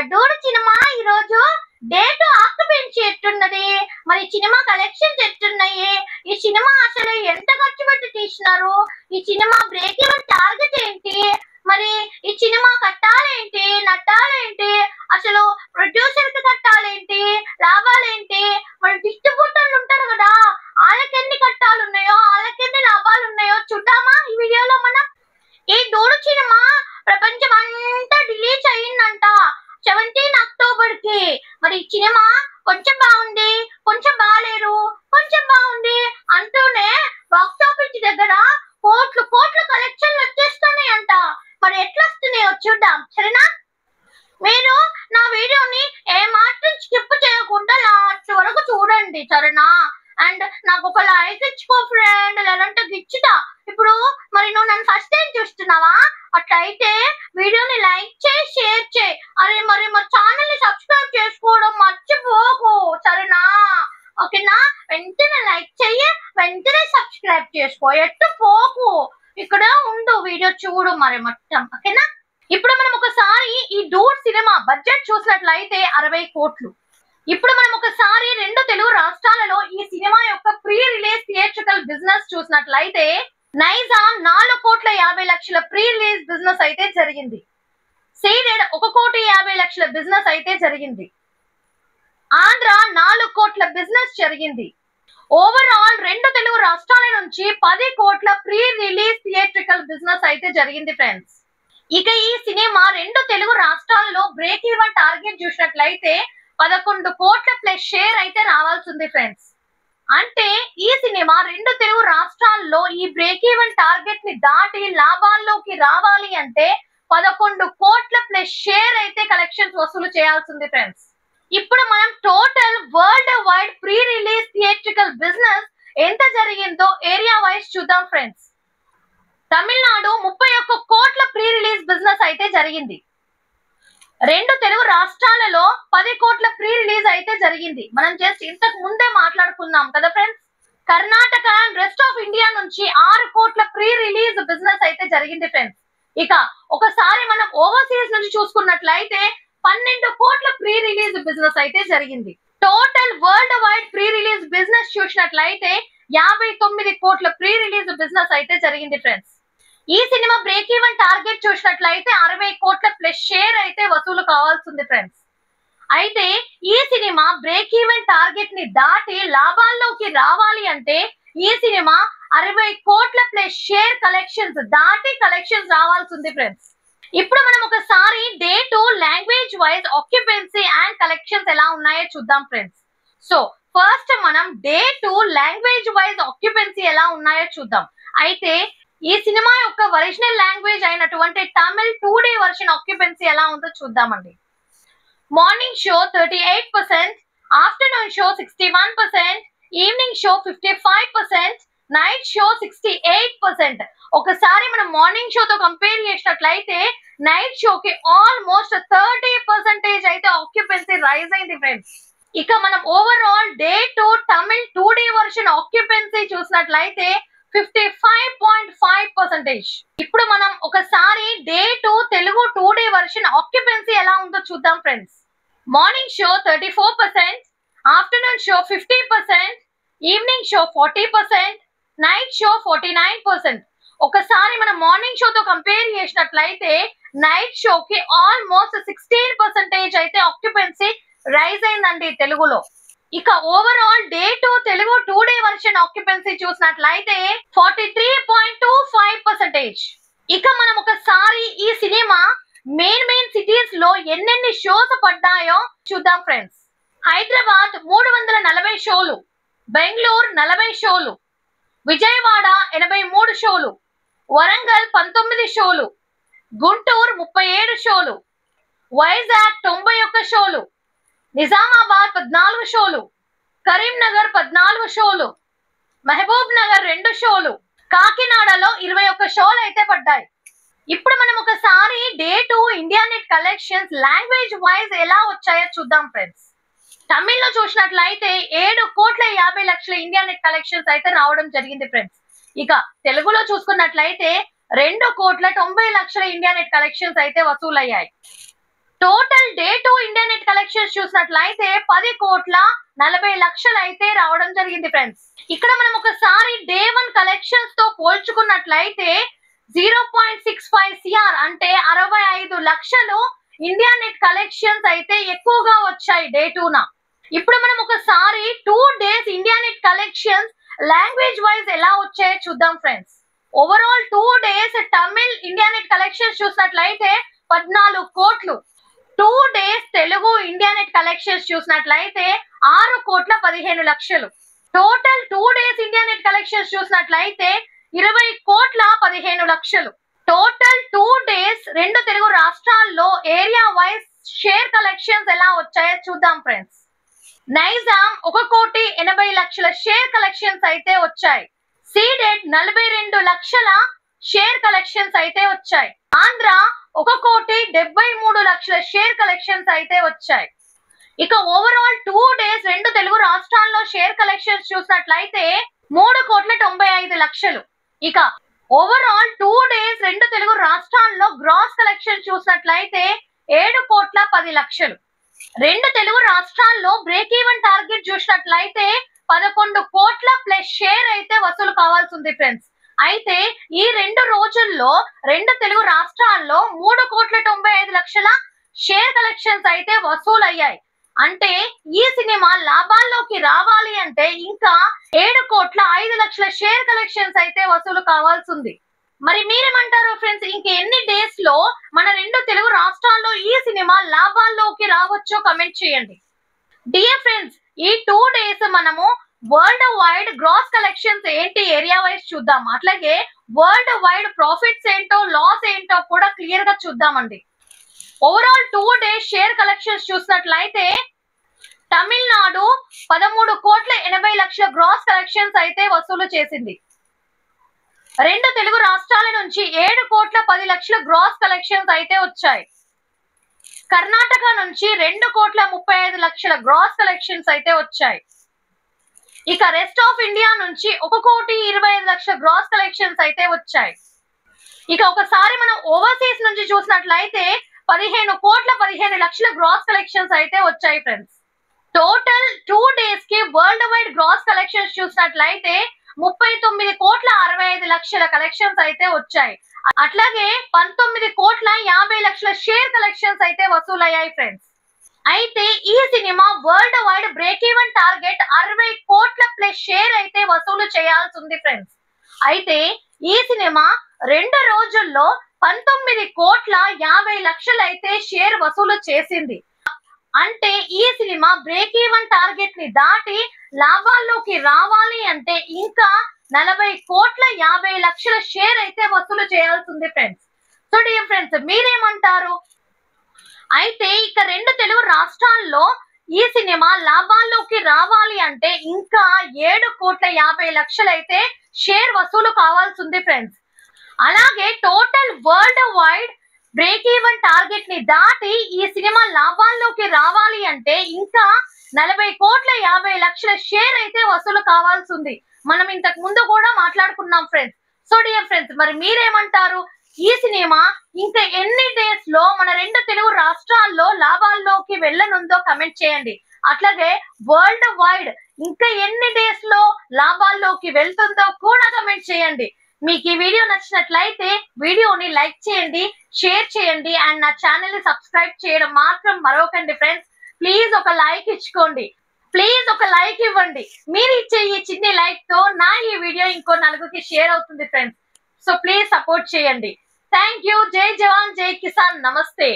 Adduru cinema ఈ రోజు date occupancy ఎట్టున్నది, మరి సినిమా కలెక్షన్స్ ఎట్టున్నాయి, ఈ సినిమా అసలు ఎంత ఖర్చు పెట్టి తీసినారు, ఈ సినిమా బ్రేక్ ఈవెన్ టార్గెట్ ఏంటి, మరి ఈ సినిమా కట్టాలేంటి నట్టాలేంటి, అసలు ప్రొడ్యూసర్ కి కట్టాలేంటి లాభాలేంటి, మరి డిస్ట్రిబ్యూటర్లు ఉంటారు కదా వాళ్ళకి ఎన్ని కట్టాలు ఉన్నాయో వాళ్ళకి ఎన్ని లాభాలు ఉన్నాయో చూద్దామా ఈ వీడియోలో మనం. ఈ డూడు సినిమా ప్రపంచం అంతా రిలీజ్ అయ్యిందంట 17 అక్టోబర్ కి. మరి ఈ సినిమా కొంచెం బాగుంది, కొంచెం బాగాలేరు, కొంచెం బాగుంది అంటూనే బాక్స్ ఆఫీస్ దగ్గర కోట్లు కోట్లు కలెక్షన్లు వచ్చేస్తున్నాయి అంట. మరి ఎట్లా వస్తున్నాయో చూద్దాం సరేనా. మీరు నా వీడియోని ఏ మాత్రం స్కిప్ చేయకుండా లాస్ట్ వరకు చూడండి సరేనా. అండ్ నాకు ఒక లైక్ ఇచ్చుకో ఫ్రెండ్, లేదంటే గిచ్చుతా. ఇప్పుడు మరి నువ్వు నన్ను ఫస్ట్ టైం చూస్తున్నావా, అట్లయితే వీడియోని లైక్ చేయి, షేర్ చేయి. అరే మరి మా ఛానల్ ని సబ్స్క్రైబ్ చేసుకోవడం మర్చిపోకు సరేనా. ఓకేనా, వెంటనే లైక్ చెయ్యి, వెంటనే సబ్స్క్రైబ్ చేసుకో, ఎట్టు పోకు, ఇక్కడ ఉండు వీడియో చూడు మరి మొత్తం. ఓకేనా, ఇప్పుడు మనం ఒకసారి ఈ డూడ్ సినిమా బడ్జెట్ చూసినట్లయితే 60 కోట్లు. ఇప్పుడు మనం ఒకసారి రెండు తెలుగు రాష్ట్రాలలో ఈ సినిమా యొక్క ప్రీ రిలీజ్ థియేట్రికల్ బిజినెస్ చూసినట్లయితే నైజాం 4,50,00,000 ప్రీ రిలీజ్ బిజినెస్ అయితే జరిగింది. సీడెడ్ 1,50,00,000 బిజినెస్ అయితే జరిగింది. ఆంధ్ర 4 కోట్ల బిజినెస్ జరిగింది. ఓవరాల్ రెండు తెలుగు రాష్ట్రాల నుంచి 10 కోట్ల ప్రీ రిలీజ్ థియేట్రికల్ బిజినెస్ అయితే జరిగింది ఫ్రెండ్స్. ఇక ఈ సినిమా రెండు తెలుగు రాష్ట్రాల్లో బ్రేక్ ఈవెన్ టార్గెట్ చూసినట్లయితే 11 కోట్ల ప్లస్ షేర్ అయితే రావాల్సింది ఫ్రెండ్స్. అంటే ఈ సినిమా రెండు తెలుగు రాష్ట్రాల్లో ఈ బ్రేక్ ఈవెన్ టార్గెట్ ని దాటి లాభాల్లోకి రావాలి అంటే 11 కోట్ల ప్లస్ షేర్ అయితే కలెక్షన్స్ వసూలు చేయాల్సింది ఫ్రెండ్స్. ఇప్పుడు మనం total world wide pre release theatrical business ఎంత జరిగిందో ఏరియా వైజ్ చూద్దాం ఫ్రెండ్స్. తమిళనాడు 31 కోట్ల ప్రీ రిలీజ్ బిజినెస్ అయితే జరిగింది. రెండు తెలుగు రాష్ట్రాలలో 10 కోట్ల ప్రీ రిలీజ్ అయితే జరిగింది. మనం జస్ట్ ఇంతకు ముందే మాట్లాడుకున్నాం కదా friends. Karnataka and rest of India నుంచి 6 కోట్ల ప్రీ రిలీజ్ బిజినెస్ అయితే జరిగింది ఫ్రెండ్స్. ఇక ఒకసారి మనం ఓవర్సీస్ నుంచి చూసుకున్నట్లయితే 12 కోట్ల ప్రీ రిలీజ్ బిజినెస్ అయితే జరిగింది. Total world wide pre release business చూసినట్లయితే 59 కోట్ల ప్రీ రిలీజ్ బిజినెస్ అయితే జరిగింది ఫ్రెండ్స్. ఈ సినిమా బ్రేక్ ఈవెన్ టార్గెట్ చూసినట్లయితే 60 కోట్ల ప్లస్ షేర్ అయితే వసూలు కావాల్సింది ఫ్రెండ్స్. అయితే ఈ సినిమా బ్రేక్ ఈవెన్ టార్గెట్ ని దాటి లాభాల్లోకి రావాలి అంటే ఈ సినిమా 60 కోట్ల ప్లస్ షేర్ కలెక్షన్స్ దాటి కలెక్షన్స్ రావాల్సింది ఫ్రెండ్స్. ఇప్పుడు మనం ఒకసారి day 2 language wise occupancy and collections ఎలా ఉన్నాయో చూద్దాం ఫ్రెండ్స్. సో ఫస్ట్ మనం డే 2 లాంగ్వేజ్ వైజ్ ఆక్యుపెన్సీ ఎలా ఉన్నాయో చూద్దాం. అయితే ఈ సినిమా యొక్క ఒరిజినల్ లాంగ్వేజ్ అయినటువంటి తమిళ్ 2D వర్షన్ ఆక్యుపెన్సీ ఎలా ఉందో చూద్దామండి. Morning show 38%, afternoon show 61%, evening show 55%, night show 68%. ఒకసారి మనం మార్నింగ్ షోతో కంపేర్ చేసినట్లయితే నైట్ షోకి ఆల్మోస్ట్ 30% అయితే ఆక్యుపెన్సీ రైజ్ అయింది ఫ్రెండ్స్. ఇక మనం overall day 2 Tamil 2D version occupancy చూసినట్లయితే 55.5%. ఇప్పుడు మనం ఒకసారి day 2 Telugu 2D version occupancy ఎలా ఉందో చూద్దాం friends. Morning show 34%, afternoon show 50%, evening show 40%, night show 49%. ఒకసారి మనం మార్నింగ్ షోతో కంపేర్ చేసినట్లయితే నైట్ షోకి ఆల్మోస్ట్ 16% అయితే ఆక్యుపెన్సీ రైజ్ అయిందండి తెలుగులో. ఇక overall day 2 Telugu 2D version occupancy చూసినట్లయితే 43.25%. ఇక మనం ఒకసారి ఈ సినిమా మెయిన్ సిటీస్ లో ఎన్నెన్ని షోస్ పడ్డాయో చూద్దాం ఫ్రెండ్స్. హైదరాబాద్ 340 షోలు, బెంగళూరు 40 షోలు, విజయవాడ 83 షోలు, వరంగల్ 19 షోలు, గుంటూరు 37 షోలు, వైజాగ్ 91 షోలు, నిజామాబాద్ 14 షోలు, కరీంనగర్ 14 షోలు, మహబూబ్ నగర్ 2 షోలు, కాకినాడలో 21 షోలు అయితే పడ్డాయి. ఇప్పుడు మనం ఒకసారి day 2 India net collections language wise ఎలా వచ్చాయో చూద్దాం ఫ్రెండ్స్. తమిళ్లో చూసినట్లయితే 7,50,00,000 ఇండియా నెట్ కలెక్షన్స్ అయితే రావడం జరిగింది ఫ్రెండ్స్. ఇక తెలుగులో చూసుకున్నట్లయితే 2,90,00,000 ఇండియా నెట్ కలెక్షన్స్ అయితే వసూలయ్యాయి. Total day 2 India net collections చూసినట్లయితే 10,40,00,000 అయితే రావడం జరిగింది ఫ్రెండ్స్. ఇక్కడ మనం ఒకసారి డే 1 కలెక్షన్స్ తో పోల్చుకున్నట్లయితే 0.65 CR అంటే 65 లక్షలు ఇండియా నెట్ కలెక్షన్స్ అయితే ఎక్కువగా వచ్చాయి డే 2న. ఇప్పుడు మనం ఒకసారి 2 days India net collections language wise ఎలా వచ్చాయో చూద్దాం friends. Overall 2 days Tamil India net collections చూసినట్లయితే 14 కోట్లు. 2 days Telugu India net collections చూసినట్లయితే 6,15,00,000. Total 2 days India net collections చూసినట్లయితే 20,15,00,000. టోటల్ 2 డేస్ రెండు తెలుగు రాష్ట్రాల్లో ఏరియా వైజ్ షేర్ కలెక్షన్స్ ఎలా వచ్చాయో చూద్దాం ఫ్రెండ్స్. నైజాం 1,80,00,000 షేర్ కలెక్షన్స్ అయితే వచ్చాయి. సీడెడ్ 42 లక్షల షేర్ కలెక్షన్స్ అయితే వచ్చాయి. ఆంధ్ర 1,73,00,000 షేర్ కలెక్షన్స్ అయితే వచ్చాయి. ఇక ఓవరాల్ 2 డేస్ రెండు తెలుగు రాష్ట్రాల్లో షేర్ కలెక్షన్స్ చూసినట్లయితే 3,95,00,000. ఇక ఓవరాల్ 2 డేస్ రెండు తెలుగు రాష్ట్రాల్లో గ్రాస్ కలెక్షన్ చూసినట్లయితే 7,10,00,000. రెండు తెలుగు రాష్ట్రాల్లో బ్రేక్ ఈవెన్ టార్గెట్ చూసినట్లయితే 11 కోట్ల ప్లస్ షేర్ అయితే వసూలు కావాల్సి ఉంది ఫ్రెండ్స్. అయితే ఈ 2 రోజుల్లో రెండు తెలుగు రాష్ట్రాల్లో 3,95,00,000 షేర్ కలెక్షన్స్ అయితే వసూలు అయ్యాయి. అంటే ఈ సినిమా లాభాల్లోకి రావాలి అంటే ఇంకా 7,05,00,000 షేర్ కలెక్షన్స్ అయితే వసూలు కావాల్సి ఉంది. మరి మీరేమంటారు ఫ్రెండ్స్? ఇంకెన్ని డేస్ లో మన రెండు తెలుగు రాష్ట్రాల్లో ఈ సినిమా లాభాల్లోకి రావచ్చో కమెంట్ చేయండి. డియర్ ఫ్రెండ్స్, ఈ 2 డేస్ మనము వరల్డ్ వైడ్ గ్రాస్ కలెక్షన్స్ ఏంటి ఏరియా వైజ్ చూద్దాం. అట్లాగే వరల్డ్ వైడ్ ప్రాఫిట్స్ ఏంటో లాస్ ఏంటో కూడా క్లియర్ గా చూద్దామండి. ఓవరాల్ 2 డేస్ షేర్ కలెక్షన్స్ చూసినట్లయితే తమిళనాడు 13,80,00,000 గ్రాస్ కలెక్షన్స్ అయితే వసూలు చేసింది. రెండు తెలుగు రాష్ట్రాల నుంచి 7,10,00,000 గ్రాస్ కలెక్షన్స్ అయితే వచ్చాయి. కర్ణాటక నుంచి 2,35,00,000 గ్రాస్ కలెక్షన్స్ అయితే వచ్చాయి. ఇక రెస్ట్ ఆఫ్ ఇండియా నుంచి 1,25,00,000 గ్రాస్ కలెక్షన్స్ అయితే వచ్చాయి. ఇక ఒకసారి మనం ఓవర్సీస్ నుంచి చూసినట్లయితే 15,15,00,000 గ్రాస్ కలెక్షన్స్ అయితే వచ్చాయి ఫ్రెండ్స్. టోటల్ 2 డేస్ కి వరల్డ్ వైడ్ గ్రాస్ కలెక్షన్స్ చూసినట్లయితే 39,65,00,000 కలెక్షన్స్ అయితే వచ్చాయి. అట్లాగే 19,50,00,000 షేర్ కలెక్షన్స్ అయితే వసూలయ్యాయి ఫ్రెండ్స్. అయితే ఈ cinema world wide break even target 60 కోట్ల ప్లస్ షేర్ అయితే వసూలు చేయాల్సి ఉంది ఫ్రెండ్స్. అయితే ఈ సినిమా 2 రోజుల్లో 19,50,00,000 అయితే షేర్ వసూలు చేసింది. అంటే ఈ సినిమా బ్రేక్ ఈవెన్ టార్గెట్ ని దాటి లాభాల్లోకి రావాలి అంటే ఇంకా 40,50,00,000 షేర్ అయితే వసూలు చేయాల్సి ఉంది ఫ్రెండ్స్. సో డియర్ ఫ్రెండ్స్, మీరేమంటారు? అయితే ఇక రెండు తెలుగు రాష్ట్రాల్లో ఈ సినిమా లాభాల్లోకి రావాలి అంటే ఇంకా 7,50,00,000 అయితే షేర్ వసూలు కావాల్సి ఉంది ఫ్రెండ్స్. అలాగే total world wide break even target ని దాటి ఈ సినిమా లాభాల్లోకి రావాలి అంటే ఇంకా 40,50,00,000 షేర్ అయితే వసూలు కావాల్సి ఉంది. మనం ఇంతకు ముందు కూడా మాట్లాడుకున్నాం ఫ్రెండ్స్. సో డియర్ ఫ్రెండ్స్, మరి మీరేమంటారు? ఈ సినిమా ఇంకా ఎన్ని డేస్ లో మన రెండు తెలుగు రాష్ట్రాల్లో లాభాల్లోకి వెళ్ళనుందో కమెంట్ చేయండి. అట్లాగే వరల్డ్ వైడ్ ఇంకా ఎన్ని డేస్ లో లాభాల్లోకి వెళ్తుందో కూడా కమెంట్ చేయండి. మీకు ఈ వీడియో నచ్చినట్లయితే వీడియోని లైక్ చేయండి, షేర్ చేయండి అండ్ నా ఛానల్ ని సబ్స్క్రైబ్ చేయడం మాత్రం మరవకండి ఫ్రెండ్స్. ప్లీజ్ ఒక లైక్ ఇచ్చుకోండి, ప్లీజ్ ఒక లైక్ ఇవ్వండి. మీరు ఇచ్చే ఈ చిన్ని లైక్ తో నా ఈ వీడియో ఇంకో నలుగురికి షేర్ అవుతుంది ఫ్రెండ్స్. సో ప్లీజ్ సపోర్ట్ చేయండి. Thank you. జై జవాన్ జై కిసాన్. నమస్తే.